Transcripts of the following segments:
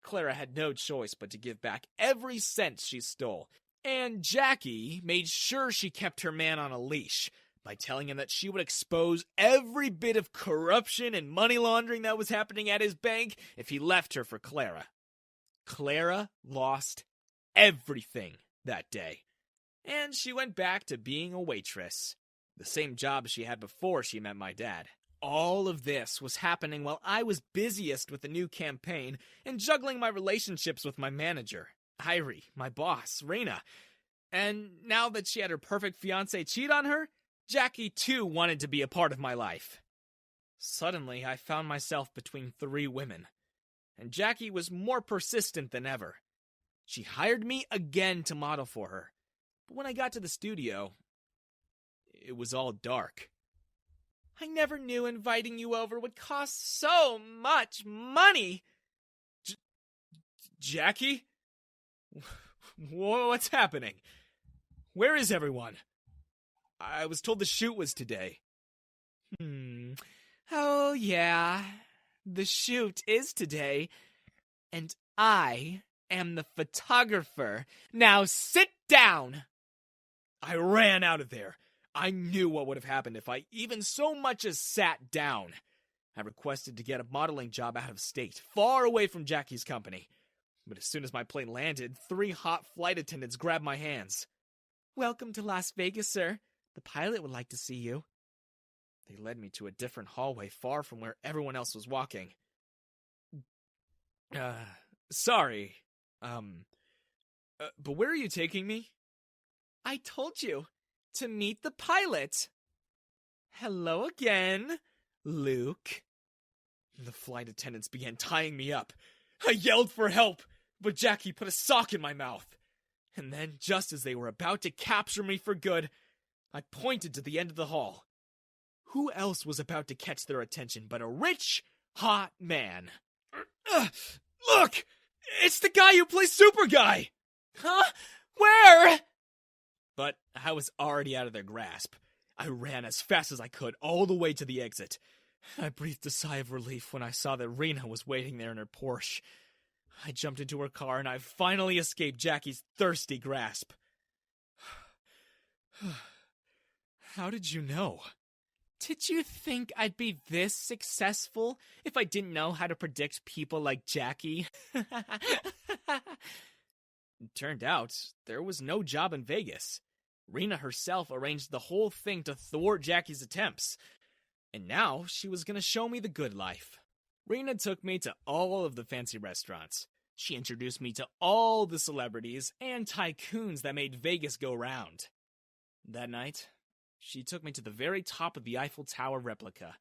Clara had no choice but to give back every cent she stole, and Jackie made sure she kept her man on a leash by telling him that she would expose every bit of corruption and money laundering that was happening at his bank if he left her for Clara. Clara lost everything that day, and she went back to being a waitress, the same job she had before she met my dad. All of this was happening while I was busiest with the new campaign and juggling my relationships with my manager, Irie, my boss, Rena. And now that she had her perfect fiancé cheat on her, Jackie too wanted to be a part of my life. Suddenly, I found myself between 3 women, and Jackie was more persistent than ever. She hired me again to model for her, but when I got to the studio, it was all dark. I never knew inviting you over would cost so much money. Jackie? What's happening? Where is everyone? I was told the shoot was today. Oh, yeah. The shoot is today. And I am the photographer. Now sit down! I ran out of there. I knew what would have happened if I even so much as sat down. I requested to get a modeling job out of state, far away from Jackie's company. But as soon as my plane landed, 3 hot flight attendants grabbed my hands. Welcome to Las Vegas, sir. The pilot would like to see you. They led me to a different hallway far from where everyone else was walking. Sorry. But where are you taking me? I told you. To meet the pilot. Hello again, Luke. The flight attendants began tying me up. I yelled for help, but Jackie put a sock in my mouth. And then, just as they were about to capture me for good, I pointed to the end of the hall. Who else was about to catch their attention but a rich, hot man? Look! It's the guy who plays Super Guy! Huh? Where? But I was already out of their grasp. I ran as fast as I could all the way to the exit. I breathed a sigh of relief when I saw that Rena was waiting there in her Porsche. I jumped into her car and I finally escaped Jackie's thirsty grasp. How did you know? Did you think I'd be this successful if I didn't know how to predict people like Jackie? It turned out there was no job in Vegas. Rena herself arranged the whole thing to thwart Jackie's attempts. And now she was going to show me the good life. Rena took me to all of the fancy restaurants. She introduced me to all the celebrities and tycoons that made Vegas go round. That night, she took me to the very top of the Eiffel Tower replica,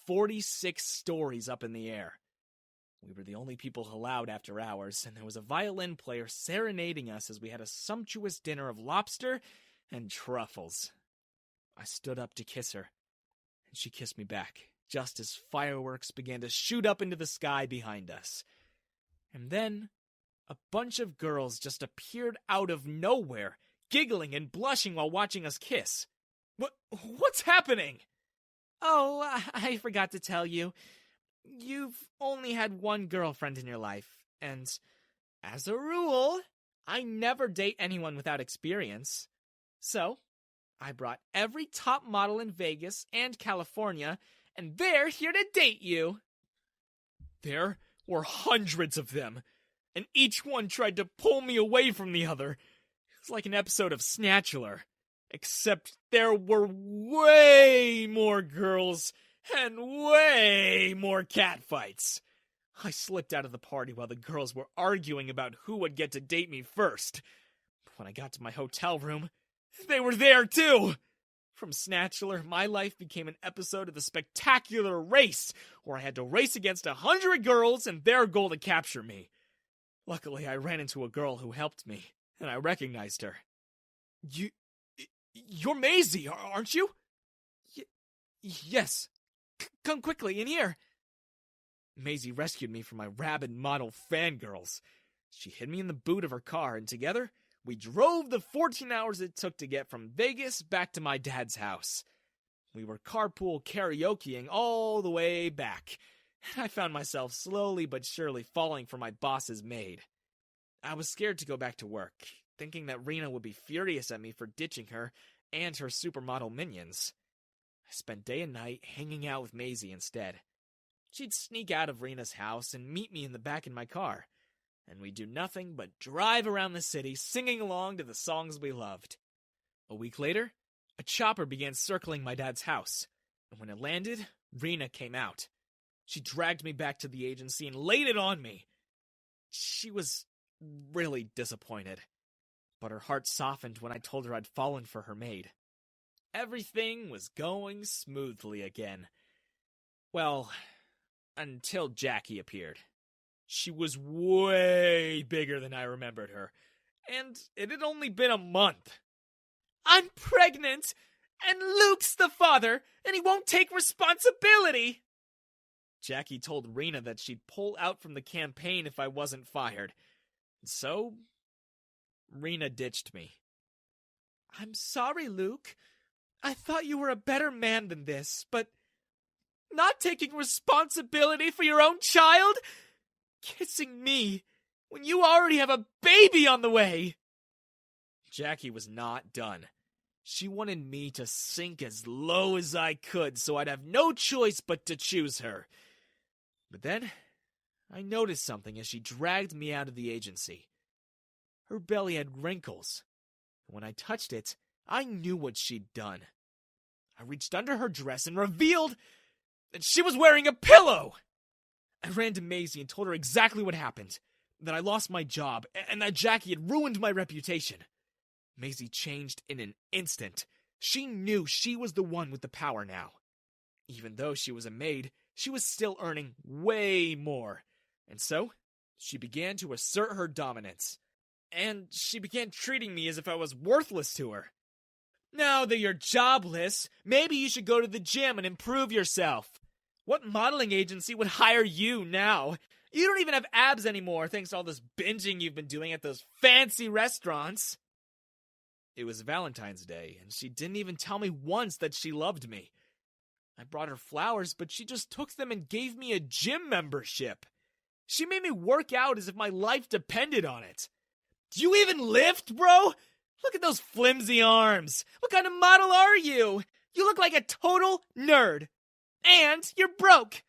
46 stories up in the air. We were the only people allowed after hours, and there was a violin player serenading us as we had a sumptuous dinner of lobster and truffles. I stood up to kiss her, and she kissed me back, just as fireworks began to shoot up into the sky behind us. And then, a bunch of girls just appeared out of nowhere, giggling and blushing while watching us kiss. What's happening? Oh, I forgot to tell you. You've only had one girlfriend in your life, and as a rule, I never date anyone without experience. So, I brought every top model in Vegas and California, and they're here to date you. There were hundreds of them, and each one tried to pull me away from the other. It's like an episode of Snatchler, except there were way more girls and way more catfights. I slipped out of the party while the girls were arguing about who would get to date me first. When I got to my hotel room, they were there too. From Snatchler, my life became an episode of The Spectacular Race, where I had to race against 100 girls and their goal to capture me. Luckily, I ran into a girl who helped me, and I recognized her. You're Maisie, aren't you? Yes. Come quickly, in here. Maisie rescued me from my rabid model fangirls. She hid me in the boot of her car, and together, we drove the 14 hours it took to get from Vegas back to my dad's house. We were carpool karaokeing all the way back, and I found myself slowly but surely falling for my boss's maid. I was scared to go back to work, thinking that Rena would be furious at me for ditching her and her supermodel minions. I spent day and night hanging out with Maisie instead. She'd sneak out of Rena's house and meet me in the back in my car, and we'd do nothing but drive around the city singing along to the songs we loved. A week later, a chopper began circling my dad's house, and when it landed, Rena came out. She dragged me back to the agency and laid it on me. She was really disappointed, but her heart softened when I told her I'd fallen for her maid. Everything was going smoothly again. Well, until Jackie appeared. She was way bigger than I remembered her, and it had only been a month. "I'm pregnant, and Luke's the father, and he won't take responsibility!" Jackie told Rena that she'd pull out from the campaign if I wasn't fired. So, Rena ditched me. "I'm sorry, Luke. I thought you were a better man than this, but not taking responsibility for your own child? Kissing me when you already have a baby on the way!" Jackie was not done. She wanted me to sink as low as I could so I'd have no choice but to choose her. But then, I noticed something as she dragged me out of the agency. Her belly had wrinkles. When I touched it, I knew what she'd done. I reached under her dress and revealed that she was wearing a pillow! I ran to Maisie and told her exactly what happened, that I lost my job, and that Jackie had ruined my reputation. Maisie changed in an instant. She knew she was the one with the power now. Even though she was a maid, she was still earning way more. And so, she began to assert her dominance. And she began treating me as if I was worthless to her. "Now that you're jobless, maybe you should go to the gym and improve yourself. What modeling agency would hire you now? You don't even have abs anymore thanks to all this binging you've been doing at those fancy restaurants." It was Valentine's Day, and she didn't even tell me once that she loved me. I brought her flowers, but she just took them and gave me a gym membership. She made me work out as if my life depended on it. "Do you even lift, bro? Look at those flimsy arms. What kind of model are you? You look like a total nerd. And you're broke.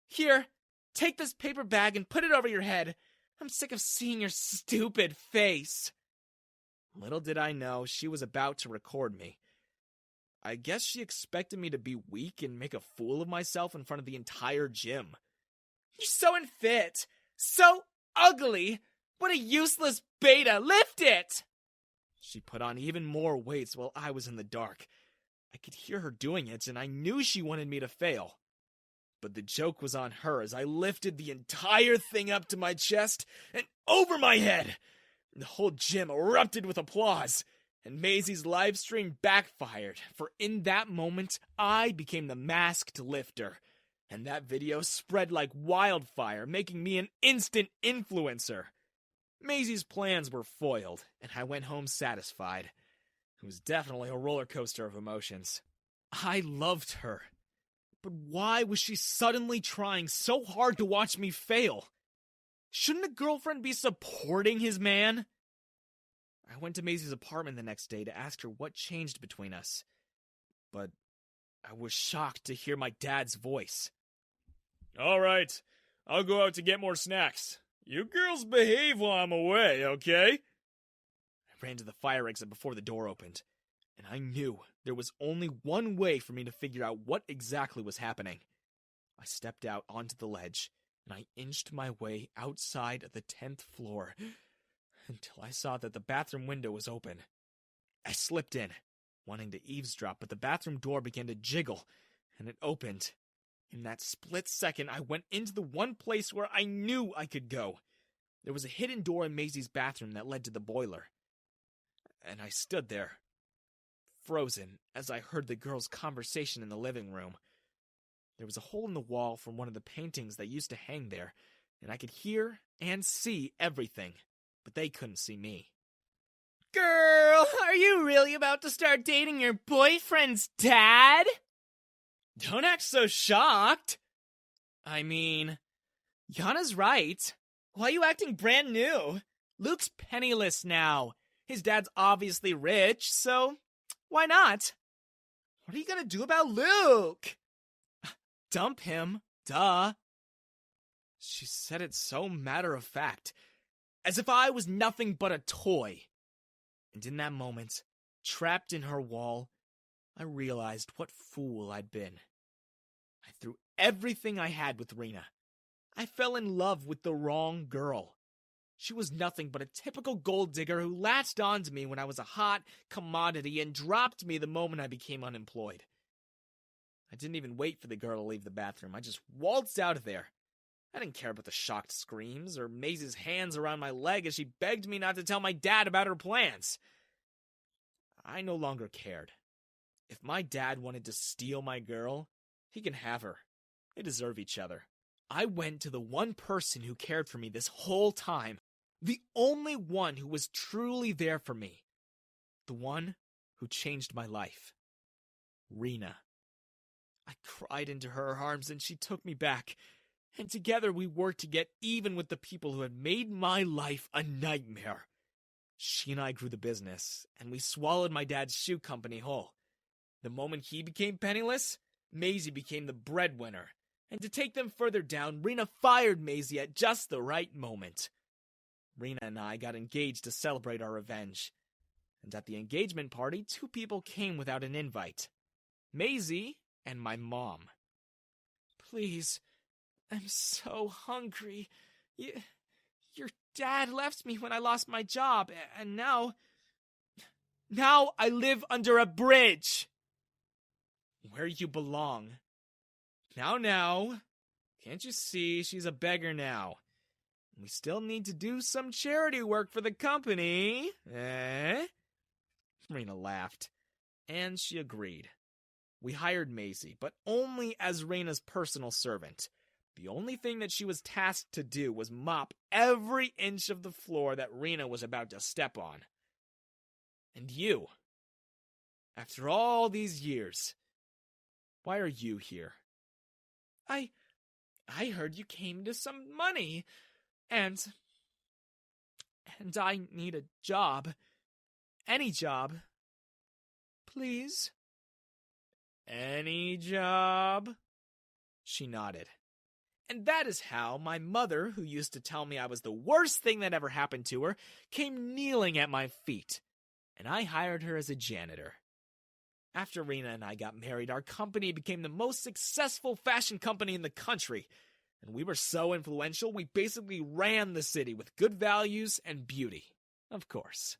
Here, take this paper bag and put it over your head. I'm sick of seeing your stupid face." Little did I know she was about to record me. I guess she expected me to be weak and make a fool of myself in front of the entire gym. "You're so unfit. So ugly. What a useless beta. Lift it!" She put on even more weights while I was in the dark. I could hear her doing it, and I knew she wanted me to fail. But the joke was on her as I lifted the entire thing up to my chest and over my head. The whole gym erupted with applause, and Maisie's live stream backfired, for in that moment, I became the masked lifter. And that video spread like wildfire, making me an instant influencer. Maisie's plans were foiled, and I went home satisfied. It was definitely a roller coaster of emotions. I loved her. But why was she suddenly trying so hard to watch me fail? Shouldn't a girlfriend be supporting his man? I went to Maisie's apartment the next day to ask her what changed between us. But I was shocked to hear my dad's voice. "All right, I'll go out to get more snacks. You girls behave while I'm away, okay?" I ran to the fire exit before the door opened, and I knew there was only one way for me to figure out what exactly was happening. I stepped out onto the ledge, and I inched my way outside of the 10th floor until I saw that the bathroom window was open. I slipped in, wanting to eavesdrop, but the bathroom door began to jiggle, and it opened. In that split second, I went into the one place where I knew I could go. There was a hidden door in Maisie's bathroom that led to the boiler. And I stood there, frozen, as I heard the girls' conversation in the living room. There was a hole in the wall from one of the paintings that used to hang there, and I could hear and see everything, but they couldn't see me. "Girl, are you really about to start dating your boyfriend's dad?" "Don't act so shocked." I mean, Yana's right. Why are you acting brand new? Luke's penniless now. His dad's obviously rich, so why not? What are you gonna do about Luke? Dump him, duh. She said it so matter-of-fact, as if I was nothing but a toy. And in that moment, trapped in her wall, I realized what fool I'd been. I threw everything I had with Rena. I fell in love with the wrong girl. She was nothing but a typical gold digger who latched onto me when I was a hot commodity and dropped me the moment I became unemployed. I didn't even wait for the girl to leave the bathroom. I just waltzed out of there. I didn't care about the shocked screams or Maisie's hands around my leg as she begged me not to tell my dad about her plans. I no longer cared. If my dad wanted to steal my girl, he can have her. They deserve each other. I went to the one person who cared for me this whole time. The only one who was truly there for me. The one who changed my life. Rena. I cried into her arms and she took me back. And together we worked to get even with the people who had made my life a nightmare. She and I grew the business, and we swallowed my dad's shoe company whole. The moment he became penniless, Maisie became the breadwinner. And to take them further down, Rena fired Maisie at just the right moment. Rena and I got engaged to celebrate our revenge. And at the engagement party, 2 people came without an invite. Maisie and my mom. Please, I'm so hungry. Your dad left me when I lost my job, and now I live under a bridge. Where you belong. Now, can't you see she's a beggar now? We still need to do some charity work for the company, eh? Rena laughed, and she agreed. We hired Maisie, but only as Rena's personal servant. The only thing that she was tasked to do was mop every inch of the floor that Rena was about to step on. And you, after all these years, why are you here? I heard you came to some money, and I need a job. Any job. Please? Any job? She nodded. And that is how my mother, who used to tell me I was the worst thing that ever happened to her, came kneeling at my feet, and I hired her as a janitor. After Rena and I got married, our company became the most successful fashion company in the country, and we were so influential we basically ran the city with good values and beauty, of course.